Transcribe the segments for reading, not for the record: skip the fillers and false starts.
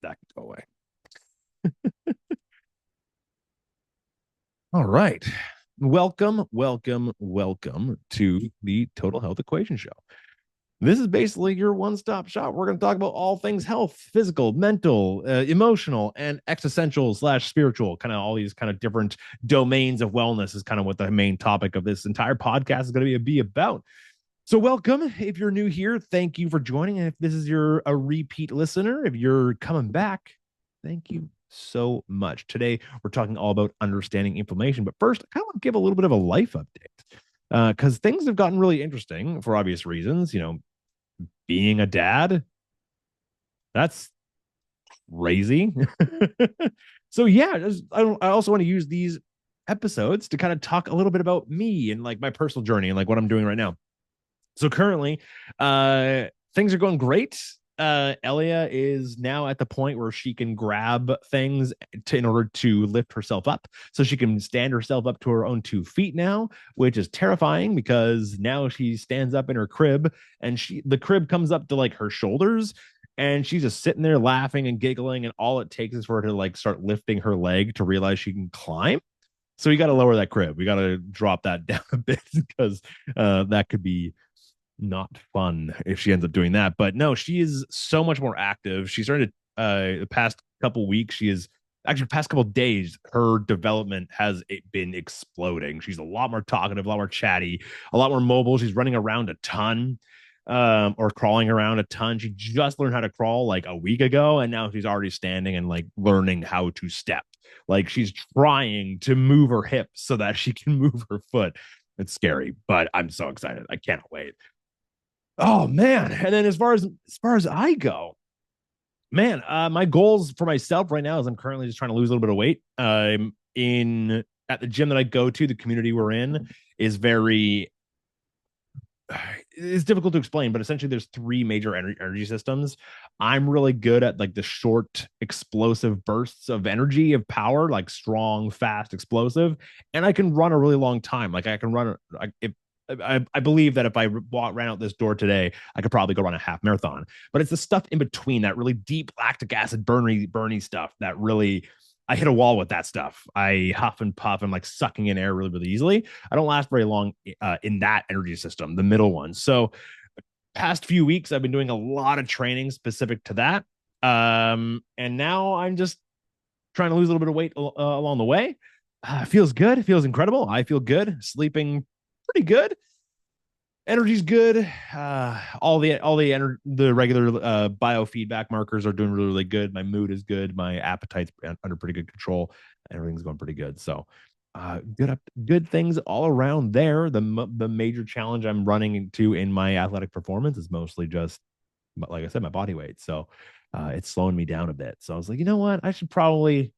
That could go away. All right. Welcome to the Total Health Equation Show. This is basically your one-stop shop. We're going to talk about all things health, physical, mental, emotional, and existential slash spiritual. Kind of all these kind of different domains of wellness is kind of what the main topic of this entire podcast is going to be about. So welcome. If you're new here, thank you for joining. And if this is a repeat listener, if you're coming back, thank you so much. Today, we're talking all about understanding inflammation. But first, I kind of want to give a little bit of a life update because things have gotten really interesting for obvious reasons. Being a dad, that's crazy. So yeah, I also want to use these episodes to kind of talk a little bit about me and like my personal journey and like what I'm doing right now. So currently, things are going great. Elia is now at the point where she can grab things in order to lift herself up. So she can stand herself up to her own 2 feet now, which is terrifying because now she stands up in her crib and the crib comes up to like her shoulders and she's just sitting there laughing and giggling. And all it takes is for her to like start lifting her leg to realize she can climb. So we got to lower that crib. We got to drop that down a bit because that could be not fun if she ends up doing that. But no, she is so much more active. She started the past couple weeks. She is actually past couple days. Her development has been exploding. She's a lot more talkative, a lot more chatty, a lot more mobile. She's running around a ton. Or crawling around a ton. She just learned how to crawl like a week ago, and now she's already standing and like learning how to step. Like she's trying to move her hips so that she can move her foot. It's scary, but I'm so excited. I can't wait. Oh man. And then as far as I go, man, my goals for myself right now is I'm currently just trying to lose a little bit of weight. I'm in at the gym that I go to, the community we're in is very it's difficult to explain, but essentially there's three major energy systems. I'm really good at like the short, explosive bursts of energy, of power, like strong, fast, explosive, and I can run a really long time. Like I can run, if I believe that if I ran out this door today, I could probably go run a half marathon. But it's the stuff in between, that really deep lactic acid burny stuff that really I hit a wall with that stuff. I huff and puff and like sucking in air really, really easily. I don't last very long in that energy system, the middle one. So, past few weeks, I've been doing a lot of training specific to that. And now I'm just trying to lose a little bit of weight along the way. Feels good. Feels incredible. I feel good. Sleeping pretty good. Energy's good. The regular biofeedback markers are doing really, really good. My mood is good. My appetite's under pretty good control. Everything's going pretty good. So good things all around there. The major challenge I'm running into in my athletic performance is mostly just, like I said, my body weight. So it's slowing me down a bit. So I was like, you know what? I should probably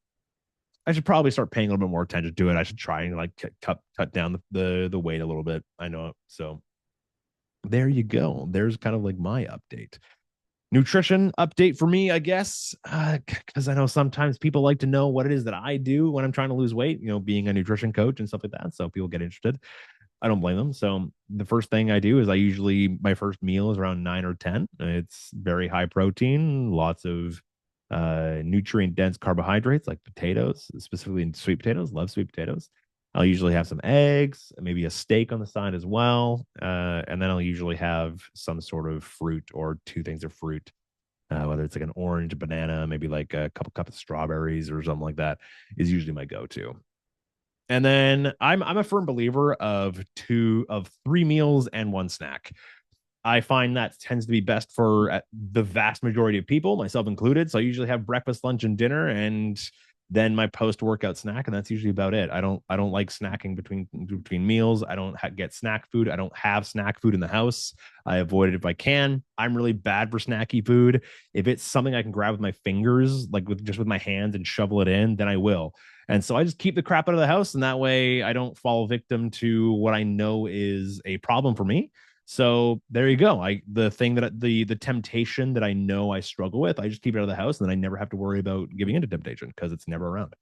start paying a little bit more attention to it. I should try and like cut down the weight a little bit. I know. So there you go. There's kind of like my update. Nutrition update for me, I guess, because I know sometimes people like to know what it is that I do when I'm trying to lose weight, being a nutrition coach and stuff like that. So people get interested. I don't blame them. So the first thing I do is my first meal is around 9 or 10. It's very high protein, lots of nutrient dense carbohydrates like potatoes, specifically sweet potatoes. Love sweet potatoes. I'll usually have some eggs, maybe a steak on the side as well. And then I'll usually have some sort of fruit or two things of fruit, whether it's like an orange, banana, maybe like a couple cups of strawberries or something like that is usually my go-to. And then I'm a firm believer of 3 meals and one snack. I find that tends to be best for the vast majority of people, myself included. So I usually have breakfast, lunch, and dinner, and then my post-workout snack, and that's usually about it. I don't like snacking between meals. I don't get snack food. I don't have snack food in the house. I avoid it if I can. I'm really bad for snacky food. If it's something I can grab with my fingers, like with my hands and shovel it in, then I will. And so I just keep the crap out of the house, and that way I don't fall victim to what I know is a problem for me. So there you go. The temptation that I know I struggle with, I just keep it out of the house, and then I never have to worry about giving into temptation because it's never around.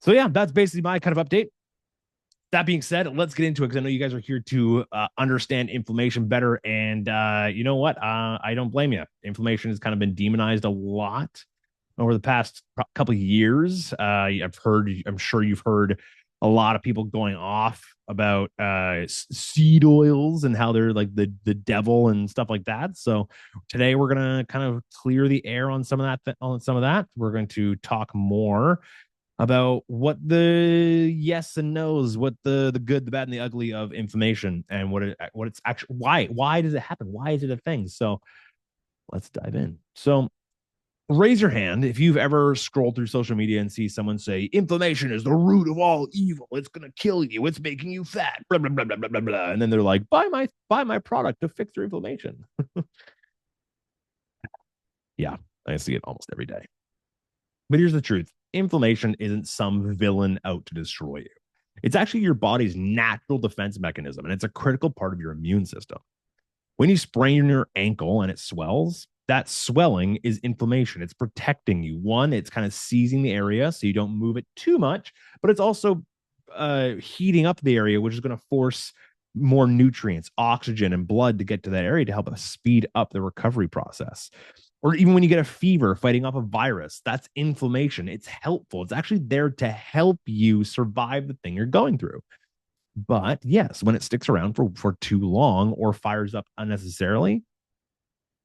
So yeah, that's basically my kind of update. That being said, let's get into it because I know you guys are here to understand inflammation better. And you know what? I don't blame you. Inflammation has kind of been demonized a lot over the past couple of years. I'm sure you've heard a lot of people going off about seed oils and how they're like the devil and stuff like that. So today we're gonna kind of clear the air on some of that. We're going to talk more about what the yes and no's, what the good, the bad, and the ugly of inflammation, and what it's actually why does it happen? Why is it a thing? So let's dive in. So raise your hand if you've ever scrolled through social media and see someone say inflammation is the root of all evil. It's gonna kill you. It's making you fat. Blah, blah, blah, blah, blah, blah. And then they're like, buy my product to fix your inflammation. Yeah, I see it almost every day. But here's the truth: inflammation isn't some villain out to destroy you. It's actually your body's natural defense mechanism, and it's a critical part of your immune system. When you sprain your ankle and it swells, that swelling is inflammation. It's protecting you. One, it's kind of seizing the area so you don't move it too much, but it's also heating up the area, which is going to force more nutrients, oxygen, and blood to get to that area to help us speed up the recovery process. Or even when you get a fever fighting off a virus, that's inflammation. It's helpful. It's actually there to help you survive the thing you're going through. But yes, when it sticks around for too long or fires up unnecessarily,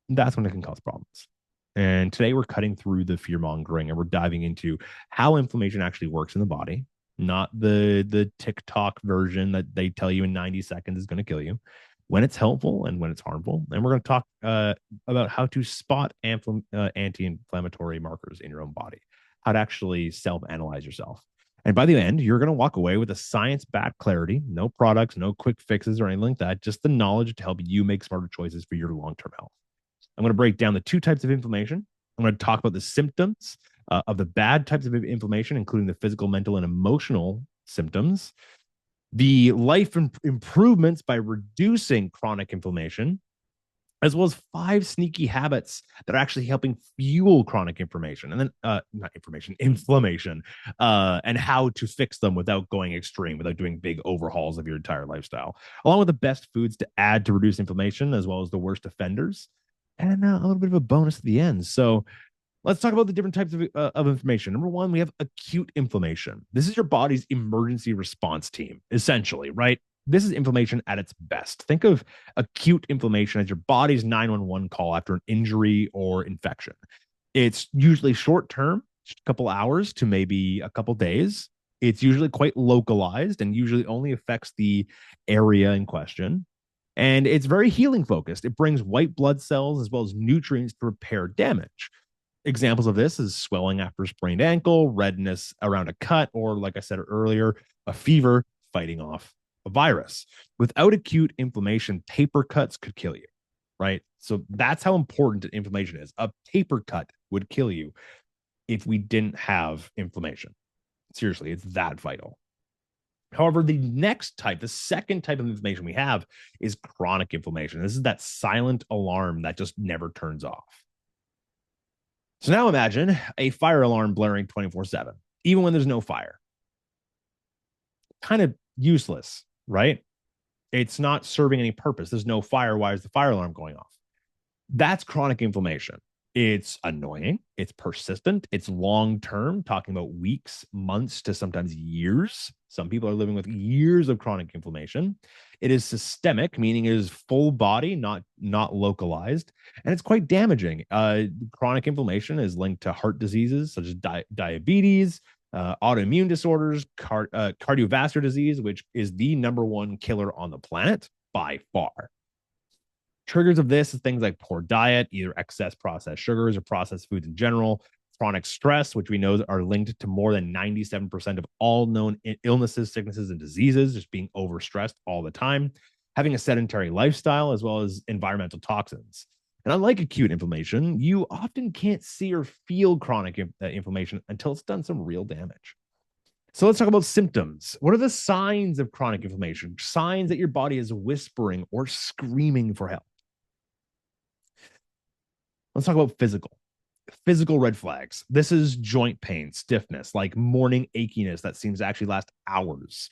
that's when it can cause problems. And today we're cutting through the fear mongering and we're diving into how inflammation actually works in the body, not the TikTok version that they tell you in 90 seconds is going to kill you, when it's helpful and when it's harmful. And we're going to talk about how to spot anti-inflammatory markers in your own body, how to actually self-analyze yourself. And by the end, you're going to walk away with a science-backed clarity, no products, no quick fixes or anything like that, just the knowledge to help you make smarter choices for your long-term health. I'm going to break down the two types of inflammation. I'm going to talk about the symptoms of the bad types of inflammation, including the physical, mental, and emotional symptoms, the life improvements by reducing chronic inflammation, as well as 5 sneaky habits that are actually helping fuel chronic inflammation, and then inflammation, and how to fix them without going extreme, without doing big overhauls of your entire lifestyle, along with the best foods to add to reduce inflammation, as well as the worst offenders, and a little bit of a bonus at the end. So let's talk about the different types of inflammation. Number one, we have acute inflammation. This is your body's emergency response team, essentially, right? This is inflammation at its best. Think of acute inflammation as your body's 911 call after an injury or infection. It's usually short term, just a couple hours to maybe a couple days. It's usually quite localized and usually only affects the area in question. And it's very healing focused. It brings white blood cells as well as nutrients to repair damage. Examples of this is swelling after a sprained ankle, redness around a cut, or like I said earlier, a fever fighting off a virus. Without acute inflammation, paper cuts could kill you, right? So that's how important inflammation is. A paper cut would kill you if we didn't have inflammation. Seriously, it's that vital. However, the second type of inflammation we have is chronic inflammation. This is that silent alarm that just never turns off. So now imagine a fire alarm blaring 24/7, even when there's no fire. Kind of useless, right? It's not serving any purpose. There's no fire. Why is the fire alarm going off? That's chronic inflammation. It's annoying. It's persistent. It's long term, talking about weeks, months to sometimes years. Some people are living with years of chronic inflammation. It is systemic, meaning it is full body, not localized, and it's quite damaging. Chronic inflammation is linked to heart diseases such as diabetes, autoimmune disorders, cardiovascular disease, which is the number one killer on the planet by far. Triggers of this is things like poor diet, either excess processed sugars or processed foods in general, chronic stress, which we know are linked to more than 97% of all known illnesses, sicknesses, and diseases, just being overstressed all the time, having a sedentary lifestyle, as well as environmental toxins. And unlike acute inflammation, you often can't see or feel chronic inflammation until it's done some real damage. So let's talk about symptoms. What are the signs of chronic inflammation? Signs that your body is whispering or screaming for help. Let's talk about physical red flags. This is joint pain, stiffness, like morning achiness that seems to actually last hours.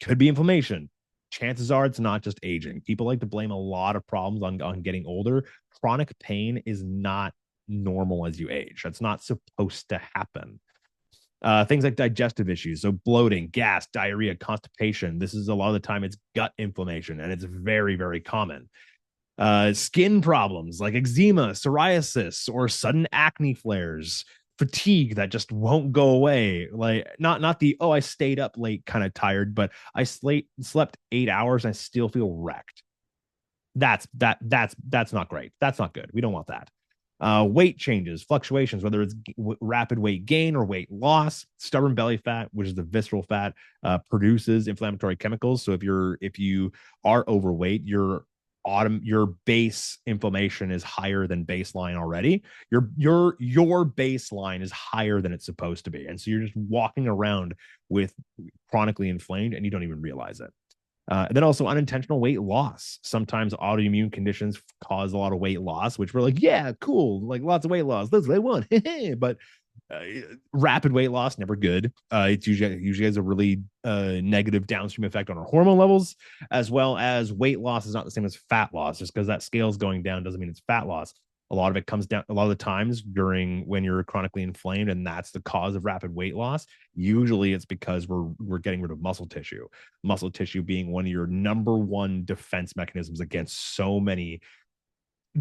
Could be inflammation. Chances are it's not just aging. People like to blame a lot of problems on getting older. Chronic pain is not normal as you age. That's not supposed to happen. Things like digestive issues, so bloating, gas, diarrhea, constipation. This is a lot of the time it's gut inflammation, and it's very, very common. Skin problems like eczema, psoriasis, or sudden acne flares, fatigue that just won't go away. Like not the I stayed up late kind of tired, but I slept 8 hours and I still feel wrecked. That's not great. That's not good. We don't want that. Weight changes, fluctuations, whether it's rapid weight gain or weight loss. Stubborn belly fat, which is the visceral fat, produces inflammatory chemicals. So if you are overweight, your base inflammation is higher than baseline already. Your baseline is higher than it's supposed to be, and so you're just walking around with chronically inflamed, and you don't even realize it. And then also unintentional weight loss. Sometimes autoimmune conditions cause a lot of weight loss, which we're like, yeah, cool, like lots of weight loss. That's what I want. But rapid weight loss, never good. It's usually has a really negative downstream effect on our hormone levels, as well as weight loss is not the same as fat loss. Just because that scale is going down doesn't mean it's fat loss. A lot of it comes down a lot of the times during when you're chronically inflamed, and that's the cause of rapid weight loss. Usually it's because we're getting rid of muscle tissue being one of your number one defense mechanisms against so many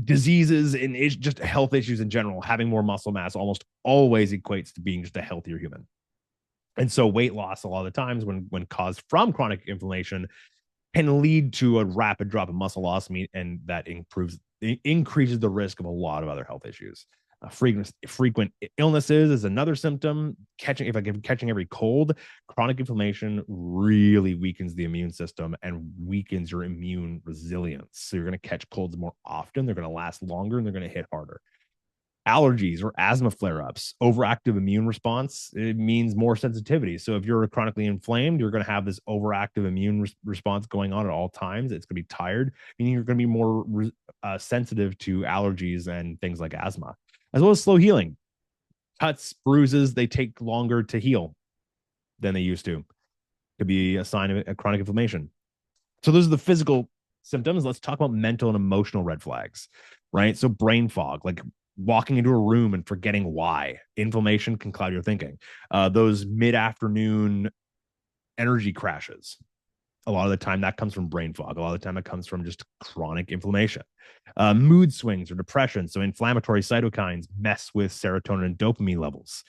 diseases and just health issues in general. Having more muscle mass almost always equates to being just a healthier human. And so weight loss a lot of the times when caused from chronic inflammation can lead to a rapid drop in muscle loss, and that increases the risk of a lot of other health issues. Frequent illnesses is another symptom. Catching every cold, chronic inflammation really weakens the immune system and weakens your immune resilience. So you're going to catch colds more often. They're going to last longer and they're going to hit harder. Allergies or asthma flare-ups, overactive immune response, it means more sensitivity. So if you're chronically inflamed, you're going to have this overactive immune response going on at all times. It's going to be tired, meaning you're going to be more sensitive to allergies and things like asthma, as well as slow healing. Cuts, bruises, they take longer to heal than they used to. Could be a sign of a chronic inflammation. So those are the physical symptoms. Let's talk about mental and emotional red flags, right? So brain fog, like walking into a room and forgetting why. Inflammation can cloud your thinking. Those mid-afternoon energy crashes, a lot of the time that comes from brain fog. A lot of the time it comes from just chronic inflammation. Mood swings or depression. So inflammatory cytokines mess with serotonin and dopamine levels.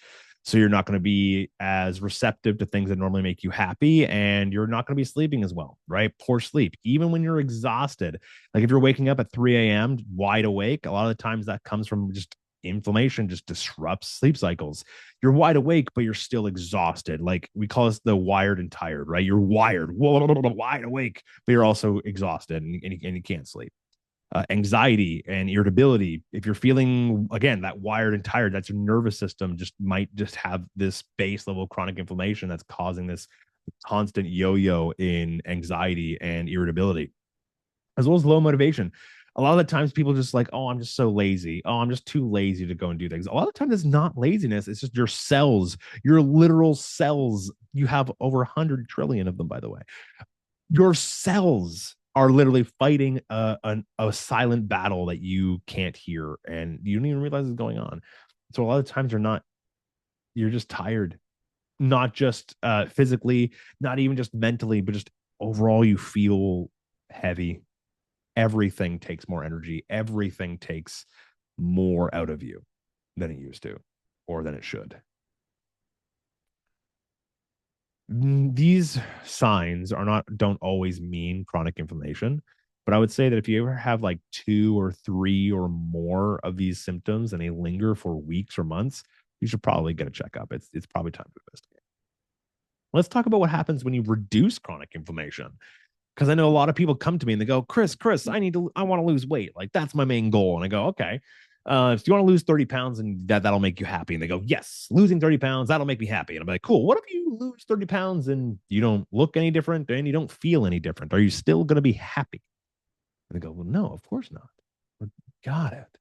So you're not going to be as receptive to things that normally make you happy, and you're not going to be sleeping as well, right? Poor sleep, even when you're exhausted. Like if you're waking up at 3 a.m. wide awake, a lot of the times that comes from just inflammation, just disrupts sleep cycles. You're wide awake, but you're still exhausted. Like we call this the wired and tired, right? You're wired, wide awake, but you're also exhausted and you can't sleep. Anxiety and irritability. If you're feeling again that wired and tired, that's your nervous system might have this base level of chronic inflammation that's causing this constant yo-yo in anxiety and irritability, as well as low motivation. A lot of the times people just like, oh, I'm just so lazy. Oh, I'm just too lazy to go and do things. A lot of the time it's not laziness. It's just your cells, your literal cells. You have over 100 trillion of them, by the way. Your cells are literally fighting a silent battle that you can't hear and you don't even realize is going on. So a lot of times you're just tired, not just physically, not even just mentally, but just overall you feel heavy. Everything takes more energy. Everything takes more out of you than it used to or than it should. These signs don't always mean chronic inflammation, but I would say that if you ever have like 2 or 3 or more of these symptoms and they linger for weeks or months, you should probably get a checkup. It's probably time to investigate. Let's talk about what happens when you reduce chronic inflammation, because I know a lot of people come to me and they go, Chris, I want to lose weight. Like that's my main goal. And I go, okay, if you want to lose 30 pounds and that'll make you happy. And they go, yes, losing 30 pounds, that'll make me happy. And I'm like, cool. What if you lose 30 pounds and you don't look any different and you don't feel any different? Are you still going to be happy? And they go, well, no, of course not. Got it.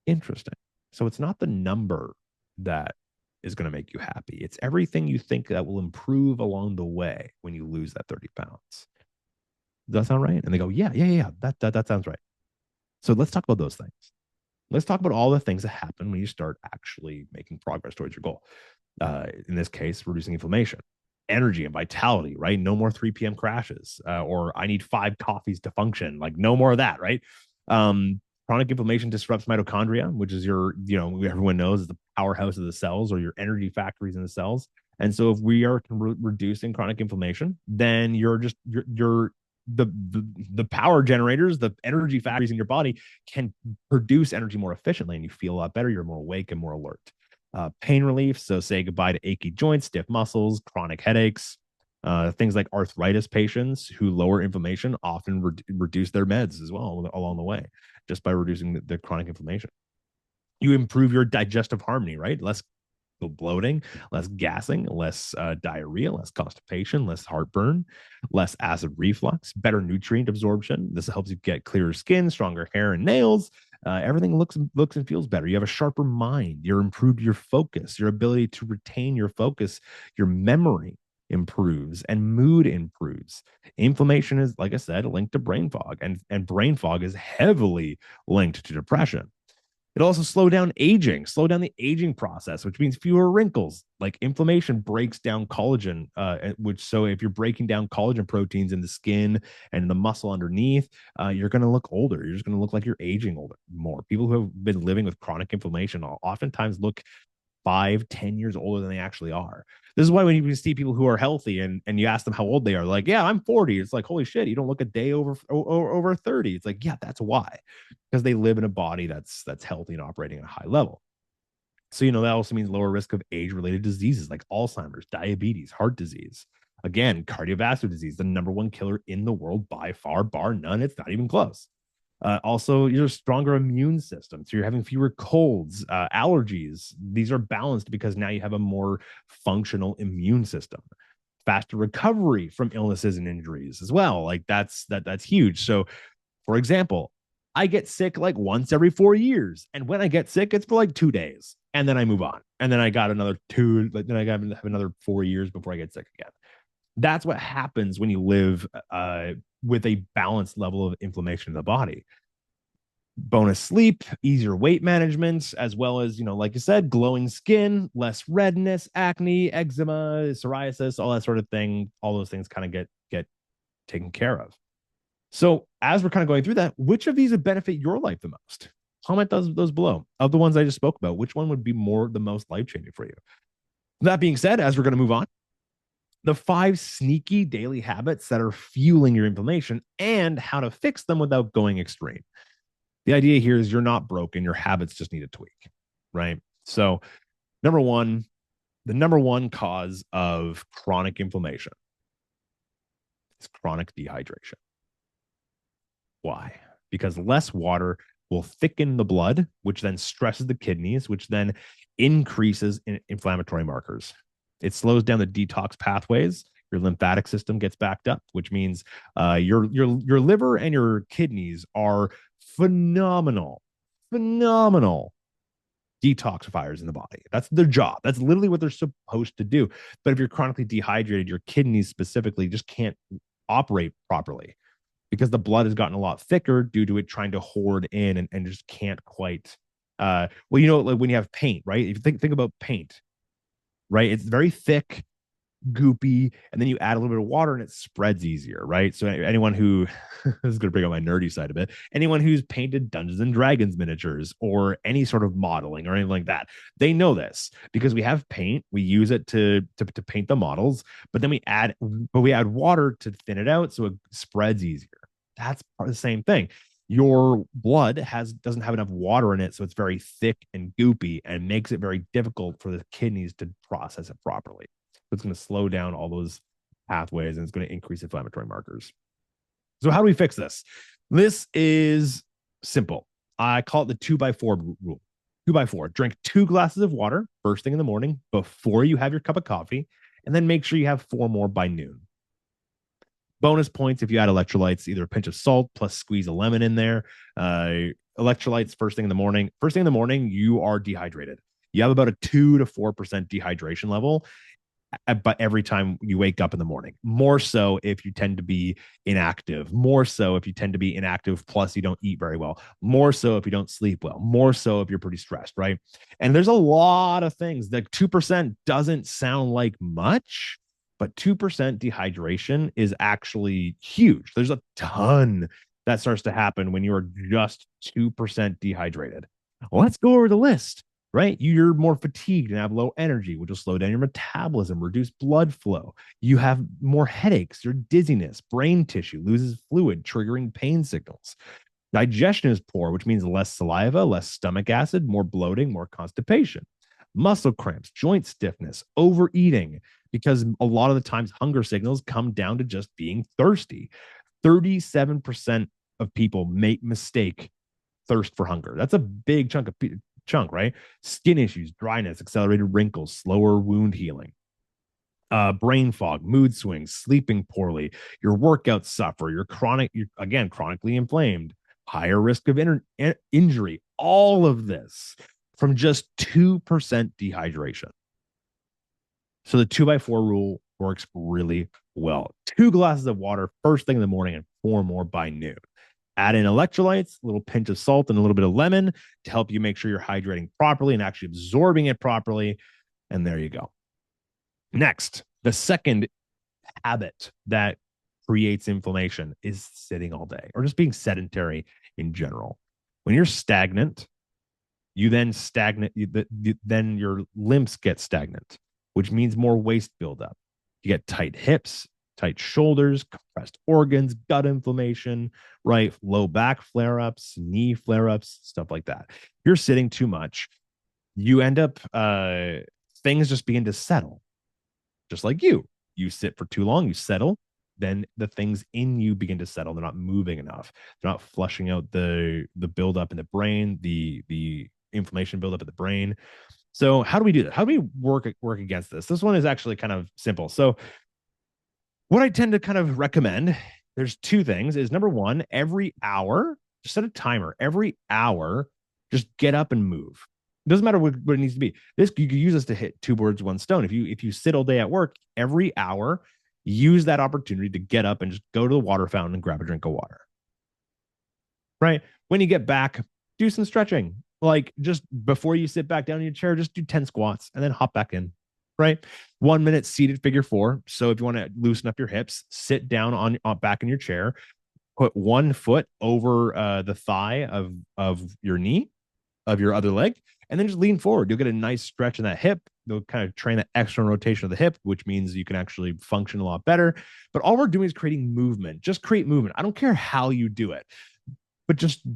Interesting. So it's not the number that is going to make you happy. It's everything you think that will improve along the way when you lose that 30 pounds. Does that sound right? And they go, yeah. That sounds right. So let's talk about those things. Let's talk about all the things that happen when you start actually making progress towards your goal. In this case, reducing inflammation, energy, and vitality, right? No more 3 p.m. crashes, or I need 5 coffees to function. Like, no more of that, right? Chronic inflammation disrupts mitochondria, which is everyone knows is the powerhouse of the cells or your energy factories in the cells. And so, if we are reducing chronic inflammation, then you're the power generators, the energy factories in your body can produce energy more efficiently, and you feel a lot better. You're more awake and more alert. Pain relief, so say goodbye to achy joints, stiff muscles, chronic headaches. Things like arthritis patients who lower inflammation often reduce their meds as well along the way, just by reducing the chronic inflammation. You improve your digestive harmony, right? Less bloating, less gassing, less diarrhea, less constipation, less heartburn, less acid reflux, better nutrient absorption. This helps you get clearer skin, stronger hair and nails. Everything looks and feels better. You have a sharper mind. You're improved your focus, your ability to retain your focus, your memory improves, and mood improves. Inflammation is, like I said, linked to brain fog, and brain fog is heavily linked to depression. It also slow down the aging process, which means fewer wrinkles. Like inflammation breaks down collagen, which so if you're breaking down collagen proteins in the skin and in the muscle underneath, you're going to look older. You're just going to look like you're aging older more. People who have been living with chronic inflammation oftentimes look 5, 10 years older than they actually are. This is why when you see people who are healthy and you ask them how old they are, like, yeah, I'm 40. It's like, holy shit, you don't look a day over 30. It's like, yeah, that's why, because they live in a body that's healthy and operating at a high level. So, that also means lower risk of age-related diseases like Alzheimer's, diabetes, heart disease. Again, cardiovascular disease, the number one killer in the world by far, bar none. It's not even close. Also, you're a stronger immune system. So you're having fewer colds, allergies. These are balanced because now you have a more functional immune system. Faster recovery from illnesses and injuries as well. Like that's huge. So, for example, I get sick like once every 4 years, and when I get sick, it's for like 2 days, and then I move on, and then I got another two. Then I got to have another 4 years before I get sick again. That's what happens when you live with a balanced level of inflammation in the body. Bonus sleep, easier weight management, as well as, like you said, glowing skin, less redness, acne, eczema, psoriasis, all that sort of thing. All those things kind of get taken care of. So as we're kind of going through that, which of these would benefit your life the most? Comment those below. Of the ones I just spoke about, which one would be the most life-changing for you? That being said, as we're going to move on, the 5 sneaky daily habits that are fueling your inflammation and how to fix them without going extreme. The idea here is you're not broken. Your habits just need a tweak, right? So, the number one cause of chronic inflammation is chronic dehydration. Why? Because less water will thicken the blood, which then stresses the kidneys, which then increases inflammatory markers. It slows down the detox pathways. Your lymphatic system gets backed up, which means your liver and your kidneys are phenomenal detoxifiers in the body. That's their job. That's literally what they're supposed to do. But if you're chronically dehydrated, your kidneys specifically just can't operate properly because the blood has gotten a lot thicker due to it trying to hoard in and just can't quite. Like when you have paint, right? If you think about paint, right? It's very thick, goopy, and then you add a little bit of water and it spreads easier, right? So anyone who this is going to bring up my nerdy side a bit, anyone who's painted Dungeons and Dragons miniatures or any sort of modeling or anything like that, they know this because we have paint, we use it to paint the models, but then we add water to thin it out so it spreads easier. That's the same thing. Your blood doesn't have enough water in it, so it's very thick and goopy and makes it very difficult for the kidneys to process it properly. It's going to slow down all those pathways and it's going to increase inflammatory markers. So how do we fix this? This is simple. I call it the 2x4 rule. 2x4. Drink 2 glasses of water first thing in the morning before you have your cup of coffee, and then make sure you have 4 more by noon. Bonus points if you add electrolytes, either a pinch of salt plus squeeze a lemon in there. Electrolytes first thing in the morning. First thing in the morning, you are dehydrated. You have about a 2 to 4% dehydration level. but every time you wake up in the morning, more so if you tend to be inactive, more so if you tend to be inactive, plus you don't eat very well, more so if you don't sleep well, more so if you're pretty stressed, right? And there's a lot of things that 2% doesn't sound like much, but 2% dehydration is actually huge. There's a ton that starts to happen when you are just 2% dehydrated. Well, let's go over the list, right? You're more fatigued and have low energy, which will slow down your metabolism, reduce blood flow. You have more headaches, your dizziness, brain tissue loses fluid, triggering pain signals. Digestion is poor, which means less saliva, less stomach acid, more bloating, more constipation. Muscle cramps, joint stiffness, overeating, because a lot of the times hunger signals come down to just being thirsty. 37% of people make mistake thirst for hunger. That's a big chunk, right? Skin issues, dryness, accelerated wrinkles, slower wound healing, brain fog, mood swings, sleeping poorly, your workouts suffer, you're again chronically inflamed, higher risk of injury. All of this from just 2% dehydration. So the 2x4 rule works really well. 2 glasses of water first thing in the morning and 4 more by noon. Add in electrolytes, a little pinch of salt, and a little bit of lemon to help you make sure you're hydrating properly and actually absorbing it properly. And there you go. Next, the second habit that creates inflammation is sitting all day or just being sedentary in general. When you're stagnant, then your limbs get stagnant, which means more waste buildup. You get tight hips, tight shoulders, compressed organs, gut inflammation, right? Low back flare ups, knee flare ups, stuff like that. If you're sitting too much, you end up, things just begin to settle. Just like you sit for too long, you settle, then the things in you begin to settle. They're not moving enough. They're not flushing out the buildup in the brain, the inflammation buildup in the brain. So how do we do that? How do we work against this? This one is actually kind of simple. So what I tend to kind of recommend, there's 2 things, is number 1, every hour, just set a timer. Every hour, just get up and move. It doesn't matter what it needs to be. This, you can use this to hit 2 birds, 1 stone. If you sit all day at work, every hour, use that opportunity to get up and just go to the water fountain and grab a drink of water. Right? When you get back, do some stretching. Like, just before you sit back down in your chair, just do 10 squats and then hop back in. Right? 1 minute seated figure 4. So if you want to loosen up your hips, sit down on back in your chair, put 1 foot over the thigh of your knee, of your other leg, and then just lean forward. You'll get a nice stretch in that hip. They'll kind of train that external rotation of the hip, which means you can actually function a lot better. But all we're doing is creating movement. Just create movement. I don't care how you do it, but just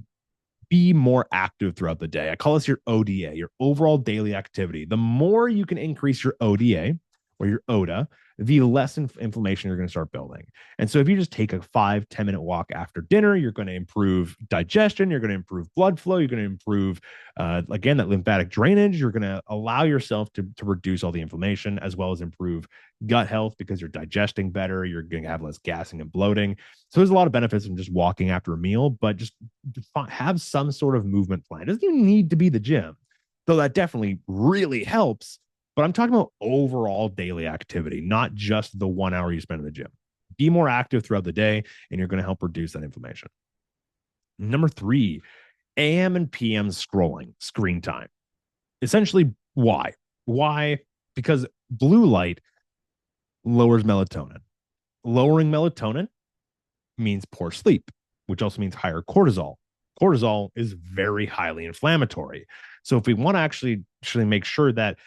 be more active throughout the day. I call this your ODA, your overall daily activity. The more you can increase your ODA or your ODA, the less inflammation you're going to start building. And so if you just take a 5-10 minute walk after dinner, you're going to improve digestion, you're going to improve blood flow, you're going to improve, again, that lymphatic drainage. You're going to allow yourself to reduce all the inflammation, as well as improve gut health because you're digesting better. You're going to have less gassing and bloating. So there's a lot of benefits from just walking after a meal, but just have some sort of movement plan. It doesn't even need to be the gym, though that definitely really helps. But I'm talking about overall daily activity, not just the 1 hour you spend in the gym. Be more active throughout the day, and you're going to help reduce that inflammation. Number 3, AM and PM screen time. Essentially, why? Why? Because blue light lowers melatonin. Lowering melatonin means poor sleep, which also means higher cortisol. Cortisol is very highly inflammatory. So if we want to actually make sure that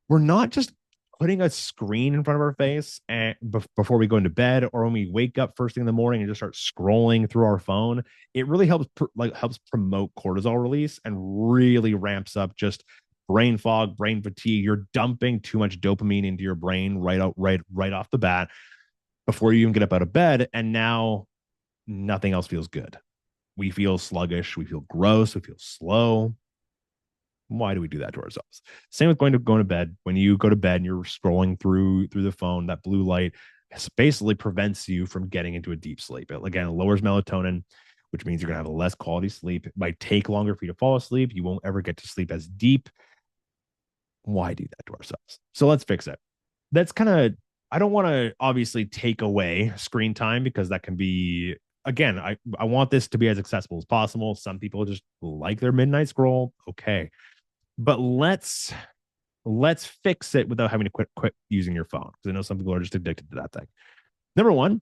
we're not just putting a screen in front of our face and before we go into bed, or when we wake up first thing in the morning and just start scrolling through our phone, it really helps promote cortisol release and really ramps up just brain fog, brain fatigue. You're dumping too much dopamine into your brain right off the bat before you even get up out of bed, and now nothing else feels good. We feel sluggish, we feel gross, we feel slow. Why do we do that to ourselves? Same with going to bed. When you go to bed and you're scrolling through the phone, that blue light basically prevents you from getting into a deep sleep. It, again, lowers melatonin, which means you're going to have a less quality sleep. It might take longer for you to fall asleep. You won't ever get to sleep as deep. Why do that to ourselves? So let's fix it. that's kind of, I don't want to obviously take away screen time because that can be, again, I want this to be as accessible as possible. Some people just like their midnight scroll. Okay. But let's fix it without having to quit using your phone, because I know some people are just addicted to that thing. Number one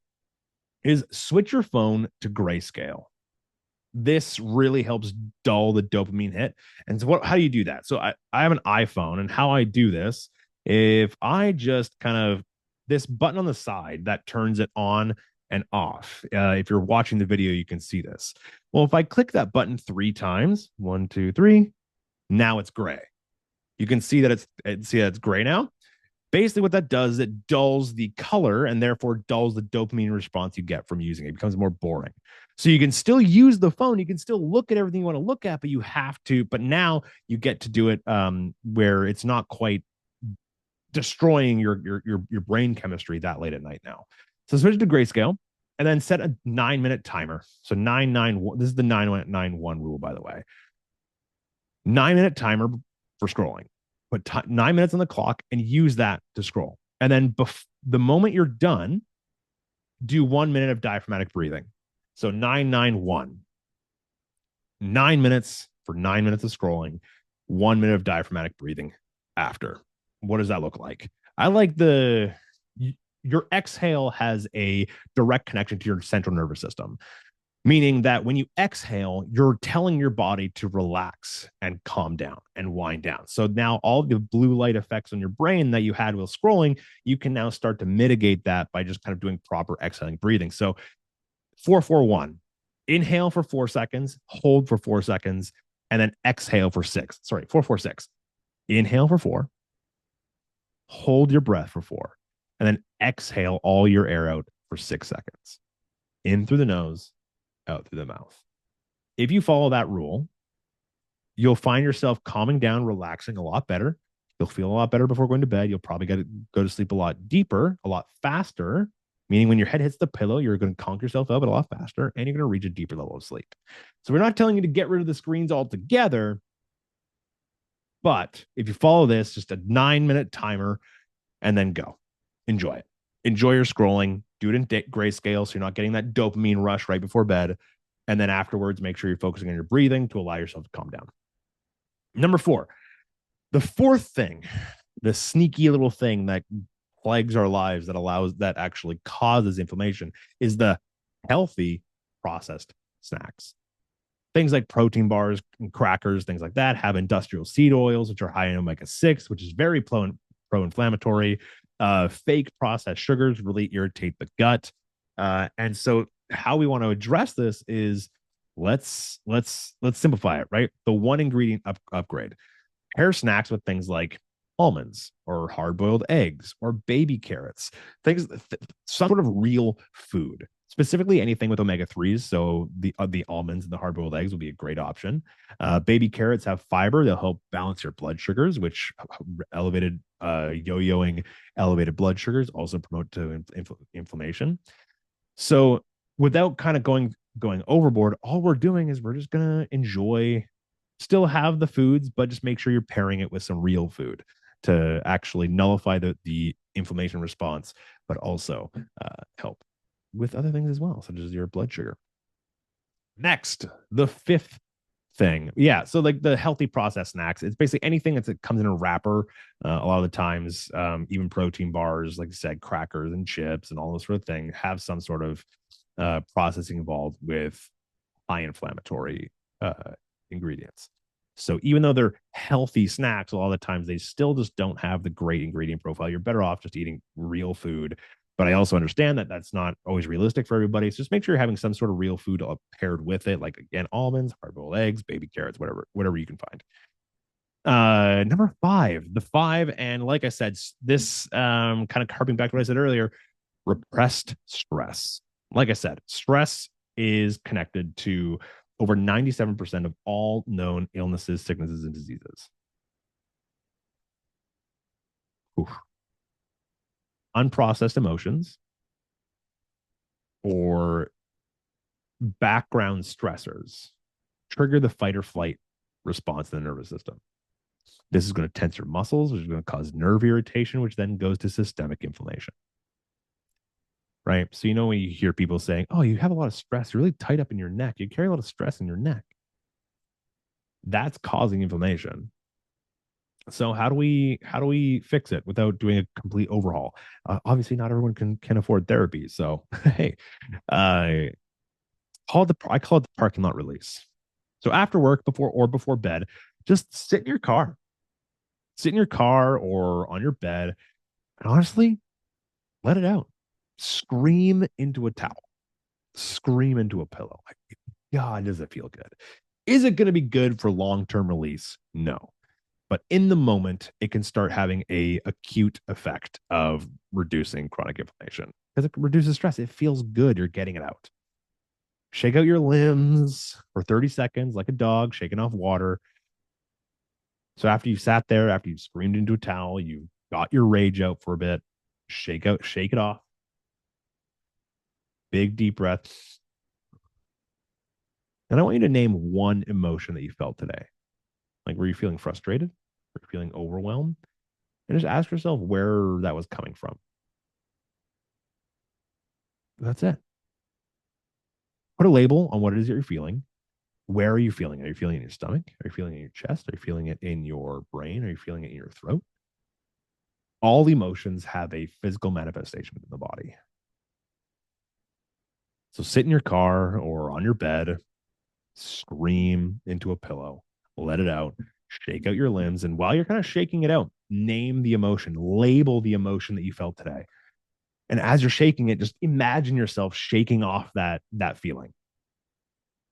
is switch your phone to grayscale. This really helps dull the dopamine hit. And so how do you do that? So I have an iPhone, and how I do this, if I just kind of, this button on the side that turns it on and off. If you're watching the video, you can see this. Well, if I click that button 3 times, 1, 2, 3, now it's gray. You can see that it's gray now. Basically, what that does is it dulls the color and therefore dulls the dopamine response you get from using it. It becomes more boring. So you can still use the phone, you can still look at everything you want to look at, but you have to. But now you get to do it where it's not quite destroying your brain chemistry that late at night now. So switch to grayscale, and then set a 9-minute timer. So 991. This is the 991 rule, by the way. 9-minute timer for scrolling. Put 9 minutes on the clock and use that to scroll. And then the moment you're done, do 1 minute of diaphragmatic breathing. So 991. 9 minutes for 9 minutes of scrolling, 1 minute of diaphragmatic breathing after. What does that look like? I like your exhale has a direct connection to your central nervous system, meaning that when you exhale, you're telling your body to relax and calm down and wind down. So now all the blue light effects on your brain that you had while scrolling, you can now start to mitigate that by just kind of doing proper exhaling breathing. So 4-4-1, inhale for 4 seconds, hold for 4 seconds, and then exhale for 6. Sorry, 4-4-6. Inhale for 4, hold your breath for 4, and then exhale all your air out for 6 seconds. In through the nose, out through the mouth. If you follow that rule, you'll find yourself calming down, relaxing a lot better. You'll feel a lot better before going to bed. You'll probably go to sleep a lot deeper, a lot faster, meaning when your head hits the pillow, you're going to conk yourself out a lot faster, and you're going to reach a deeper level of sleep. So we're not telling you to get rid of the screens altogether, but if you follow this, just a 9-minute timer, and then go. Enjoy it. Enjoy your scrolling. Do it in grayscale so you're not getting that dopamine rush right before bed. And then afterwards, make sure you're focusing on your breathing to allow yourself to calm down. Number 4, the fourth thing, the sneaky little thing that plagues our lives that actually causes inflammation, is the healthy processed snacks. Things like protein bars and crackers, things like that, have industrial seed oils, which are high in omega-6, which is very pro-inflammatory. Fake processed sugars really irritate the gut. And so how we want to address this is let's simplify it, right? The one ingredient upgrade. Pair snacks with things like almonds or hard-boiled eggs or baby carrots, some sort of real food, specifically anything with omega-3s. So the almonds and the hard-boiled eggs will be a great option. Baby carrots have fiber. They'll help balance your blood sugars, which yo-yoing elevated blood sugars also promote to inflammation. So without kind of going overboard, all we're doing is we're just going to still have the foods, but just make sure you're pairing it with some real food to actually nullify the inflammation response, but also help with other things as well, such as your blood sugar. Next, the fifth thing. Yeah. So like the healthy processed snacks, it's basically anything that comes in a wrapper. A lot of the times, even protein bars, like I said, crackers and chips and all this sort of thing have some sort of processing involved with high inflammatory ingredients. So even though they're healthy snacks, a lot of the times they still just don't have the great ingredient profile. You're better off just eating real food. But I also understand that that's not always realistic for everybody. So just make sure you're having some sort of real food paired with it, like again, almonds, hard-boiled eggs, baby carrots, whatever you can find. Number 5, the 5, and like I said, this kind of harping back to what I said earlier, repressed stress. Like I said, stress is connected to over 97% of all known illnesses, sicknesses, and diseases. Oof. Unprocessed emotions or background stressors trigger the fight or flight response in the nervous system. This is going to tense your muscles, which is going to cause nerve irritation, which then goes to systemic inflammation. Right. So, when you hear people saying, oh, you have a lot of stress, you're really tight up in your neck, you carry a lot of stress in your neck, that's causing inflammation. So how do we fix it without doing a complete overhaul? Obviously, not everyone can afford therapy. So hey, I I call it the parking lot release. So after work, before bed, just sit in your car or on your bed, and honestly, let it out. Scream into a towel. Scream into a pillow. Like, God, does it feel good? Is it going to be good for long term release? No. But in the moment, it can start having a acute effect of reducing chronic inflammation because it reduces stress. It feels good. You're getting it out. Shake out your limbs for 30 seconds like a dog shaking off water. So after you sat there, after you screamed into a towel, you got your rage out for a bit, shake it off. Big deep breaths. And I want you to name one emotion that you felt today. Like, were you feeling frustrated? Were you feeling overwhelmed? And just ask yourself where that was coming from. That's it. Put a label on what it is that you're feeling. Where are you feeling? Are you feeling it in your stomach? Are you feeling it in your chest? Are you feeling it in your brain? Are you feeling it in your throat? All emotions have a physical manifestation within the body. So sit in your car or on your bed, scream into a pillow, let it out, shake out your limbs. And while you're kind of shaking it out, name the emotion, label the emotion that you felt today. And as you're shaking it, just imagine yourself shaking off that feeling.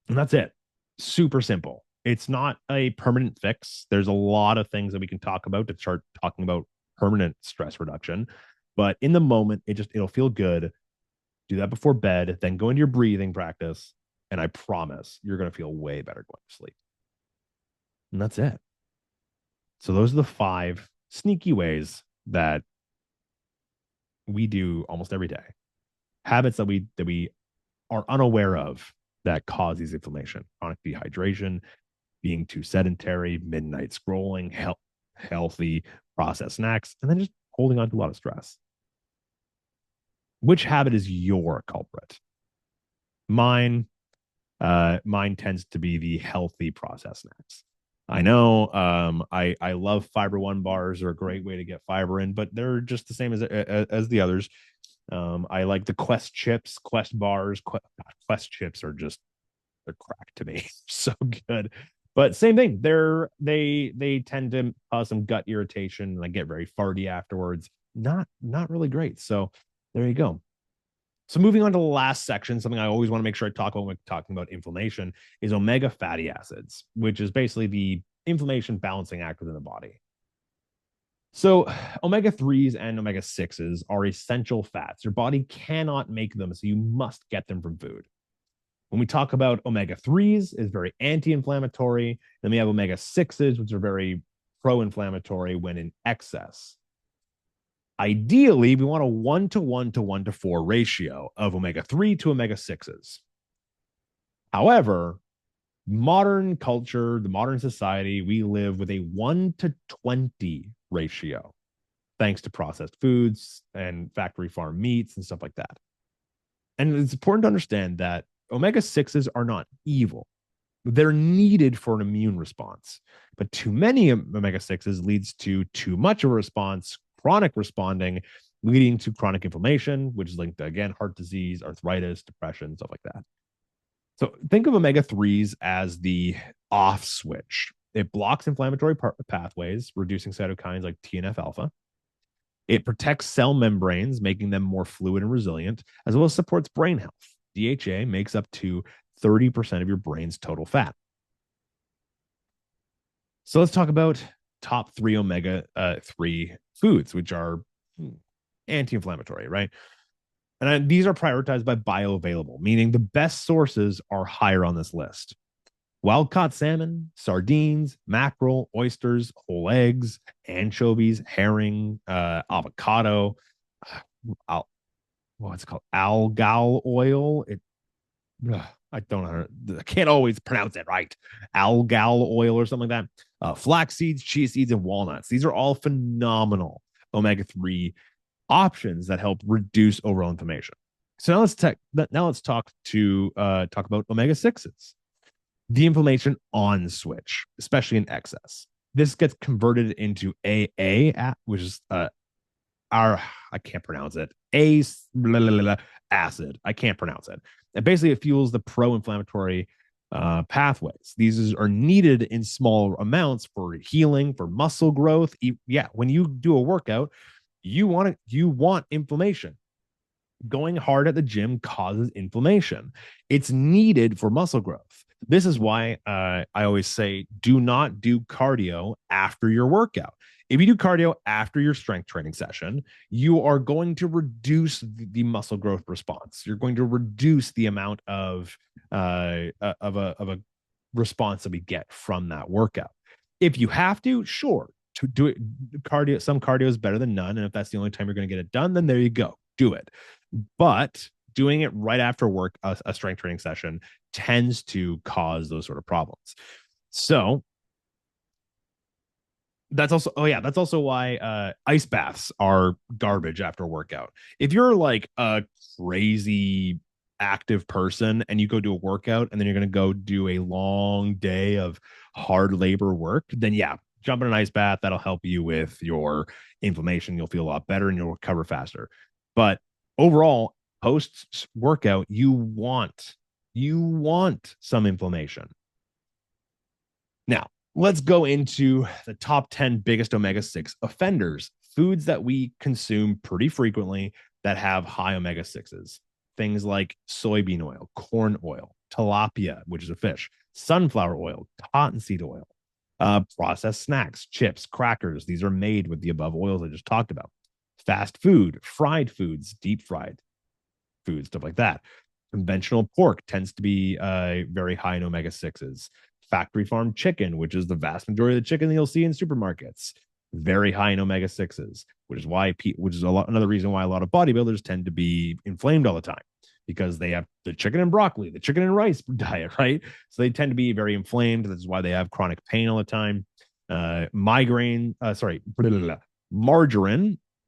And that's it. Super simple. It's not a permanent fix. There's a lot of things that we can talk about to start talking about permanent stress reduction. But in the moment, it'll feel good. Do that before bed, then go into your breathing practice. And I promise you're going to feel way better going to sleep. And that's it. So those are the 5 sneaky ways that we do almost every day. Habits that we are unaware of that cause these inflammation, chronic dehydration, being too sedentary, midnight scrolling, healthy processed snacks, and then just holding on to a lot of stress. Which habit is your culprit? Mine, mine tends to be the healthy processed snacks. I know, I love Fiber One bars are a great way to get fiber in, but they're just the same as the others. I like the Quest chips, Quest bars. Quest chips are just they're crack to me. So good. But same thing. They tend to cause some gut irritation and I get very farty afterwards. Not really great. So there you go. So moving on to the last section, something I always want to make sure I talk about when talking about inflammation is omega fatty acids, which is basically the inflammation balancing act within the body. So omega 3s and omega 6s are essential fats. Your body cannot make them, so you must get them from food. When we talk about omega 3s, is very anti-inflammatory. Then we have omega 6s, which are very pro-inflammatory when in excess. Ideally, we want a 1-to-1 to 1-to-4 ratio of omega 3 to omega 6s. However, modern culture, the modern society, we live with a 1-to-20 ratio, thanks to processed foods and factory farm meats and stuff like that. And it's important to understand that omega 6s are not evil. They're needed for an immune response. But too many omega 6s leads to too much of a response, chronic responding, leading to chronic inflammation, which is linked to, again, heart disease, arthritis, depression, stuff like that. So think of omega 3s as the off switch. It blocks inflammatory pathways, reducing cytokines like TNF alpha. It protects cell membranes, making them more fluid and resilient, as well as supports brain health. DHA makes up to 30% of your brain's total fat. So let's talk about top 3 omega 3 foods, which are anti-inflammatory, right? And these are prioritized by bioavailable, meaning the best sources are higher on this list. Wild caught salmon, sardines, mackerel, oysters, whole eggs, anchovies, herring, avocado, what's it called? Algal oil. I don't know. I can't always pronounce it right. Algal oil or something like that. flax seeds, chia seeds, and walnuts. These are all phenomenal omega-3 options that help reduce overall inflammation. So now let's talk about omega-6s. The inflammation on switch, especially in excess. This gets converted into AA, which is our I can't pronounce it. Acid. I can't pronounce it. And basically, it fuels the pro-inflammatory pathways. These are needed in small amounts for healing, for muscle growth. Yeah, when you do a workout, you want inflammation. Going hard at the gym causes inflammation. It's needed for muscle growth. This is why I always say do not do cardio after your workout. If you do cardio after your strength training session, you are going to reduce the muscle growth response. You're going to reduce the amount of a response that we get from that workout. If you have to, sure, to do it cardio. Some cardio is better than none, and if that's the only time you're going to get it done, then there you go, do it. But doing it right after work, a strength training session, tends to cause those sort of problems. So that's also why ice baths are garbage after a workout. If you're like a crazy active person and you go do a workout and then you're going to go do a long day of hard labor work, then yeah, jump in an ice bath. That'll help you with your inflammation. You'll feel a lot better and you'll recover faster. But overall, post workout, you want some inflammation. Now, let's go into the top 10 biggest omega-6 offenders, foods that we consume pretty frequently that have high omega-6s. Things like soybean oil, corn oil, tilapia, which is a fish, sunflower oil, cottonseed oil, processed snacks, chips, crackers. These are made with the above oils I just talked about. Fast food, fried foods, deep fried foods, stuff like that. Conventional pork tends to be very high in omega-6s. Factory farm chicken, which is the vast majority of the chicken that you'll see in supermarkets, very high in omega-6s, which is another reason why a lot of bodybuilders tend to be inflamed all the time, because they have the chicken and broccoli, the chicken and rice diet, right? So they tend to be very inflamed. That's why they have chronic pain all the time. Margarine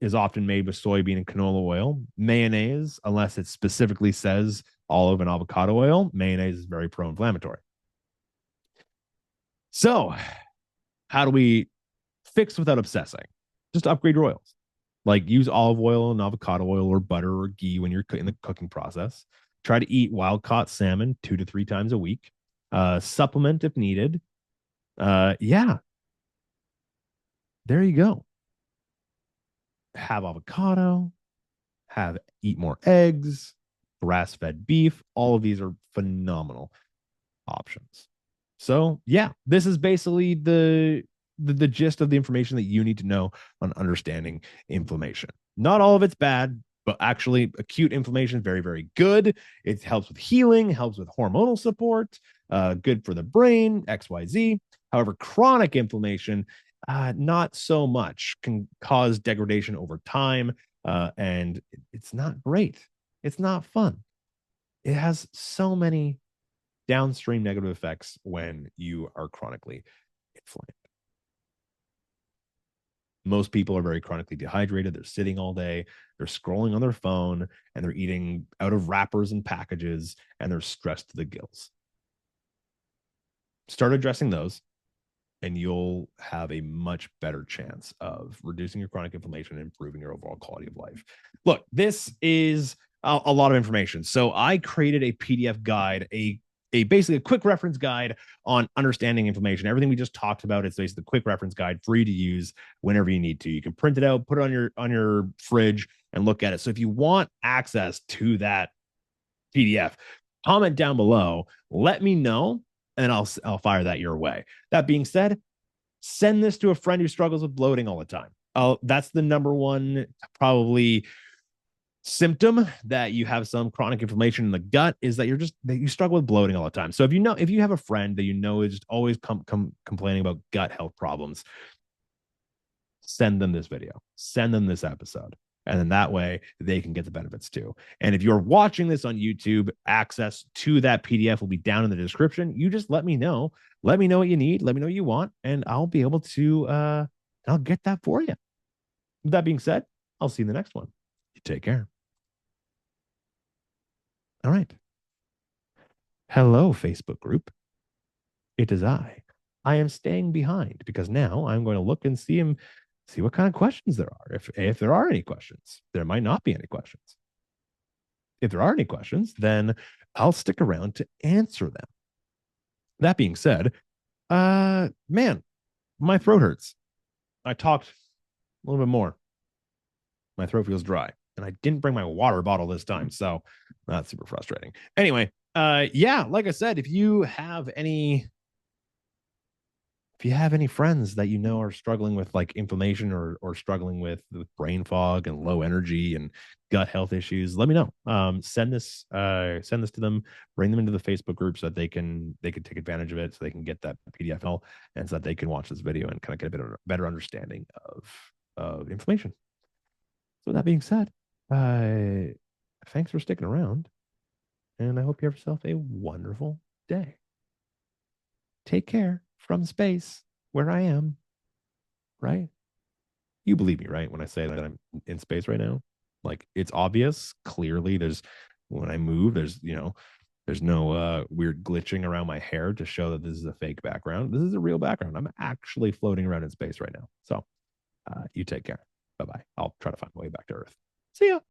is often made with soybean and canola oil. Mayonnaise, unless it specifically says olive and avocado oil, mayonnaise is very pro-inflammatory. So, how do we fix without obsessing? Just upgrade your oils. Like use olive oil and avocado oil or butter or ghee when you're in the cooking process. Try to eat wild caught salmon 2 to 3 times a week. Supplement if needed. Yeah. There you go. Have avocado, eat more eggs, grass-fed beef. All of these are phenomenal options. So yeah, this is basically the gist of the information that you need to know on understanding inflammation. Not all of it's bad, but actually acute inflammation is very, very good. It helps with healing, helps with hormonal support, good for the brain, XYZ. However, chronic inflammation, not so much, can cause degradation over time, and it's not great. It's not fun. It has so many downstream negative effects when you are chronically inflamed. Most people are very chronically dehydrated. They're sitting all day, they're scrolling on their phone, and they're eating out of wrappers and packages, and they're stressed to the gills. Start addressing those, and you'll have a much better chance of reducing your chronic inflammation and improving your overall quality of life. Look, this is a lot of information. So I created a PDF guide, basically a quick reference guide on understanding inflammation. Everything we just talked about, it's basically a quick reference guide for you to use whenever you need to. You can print it out, put it on your fridge, and look at it. So if you want access to that PDF, comment down below, let me know, and I'll fire that your way. That being said, send this to a friend who struggles with bloating all the time. That's the number one probably symptom that you have some chronic inflammation in the gut, is that you struggle with bloating all the time. So if you have a friend that is just always complaining about gut health problems, send them this video, send them this episode. And then that way they can get the benefits too. And if you're watching this on YouTube, access to that PDF will be down in the description. You just let me know. Let me know what you need. Let me know what you want. And I'll be able to I'll get that for you. With that being said, I'll see you in the next one. You take care. All right. Hello, Facebook group. It is I. I am staying behind because now I'm going to look and see what kind of questions there are. If there are any questions, there might not be any questions. If there are any questions, then I'll stick around to answer them. That being said, man, my throat hurts. I talked a little bit more. My throat feels dry, and I didn't bring my water bottle this time, so that's super frustrating. Anyway, yeah, like I said, if you have any friends that you know are struggling with like inflammation or struggling with brain fog and low energy and gut health issues, let me know. Send this to them, bring them into the Facebook group so that they can take advantage of it, so they can get that PDF and so that they can watch this video and kind of get a better understanding of inflammation. So that being said, thanks for sticking around, and I hope you have yourself a wonderful day. Take care from space, where I am, right? You believe me, right? When I say that I'm in space right now, like it's obvious. Clearly, when I move, there's no weird glitching around my hair to show that this is a fake background. This is a real background. I'm actually floating around in space right now. So you take care. Bye bye. I'll try to find my way back to Earth. See ya.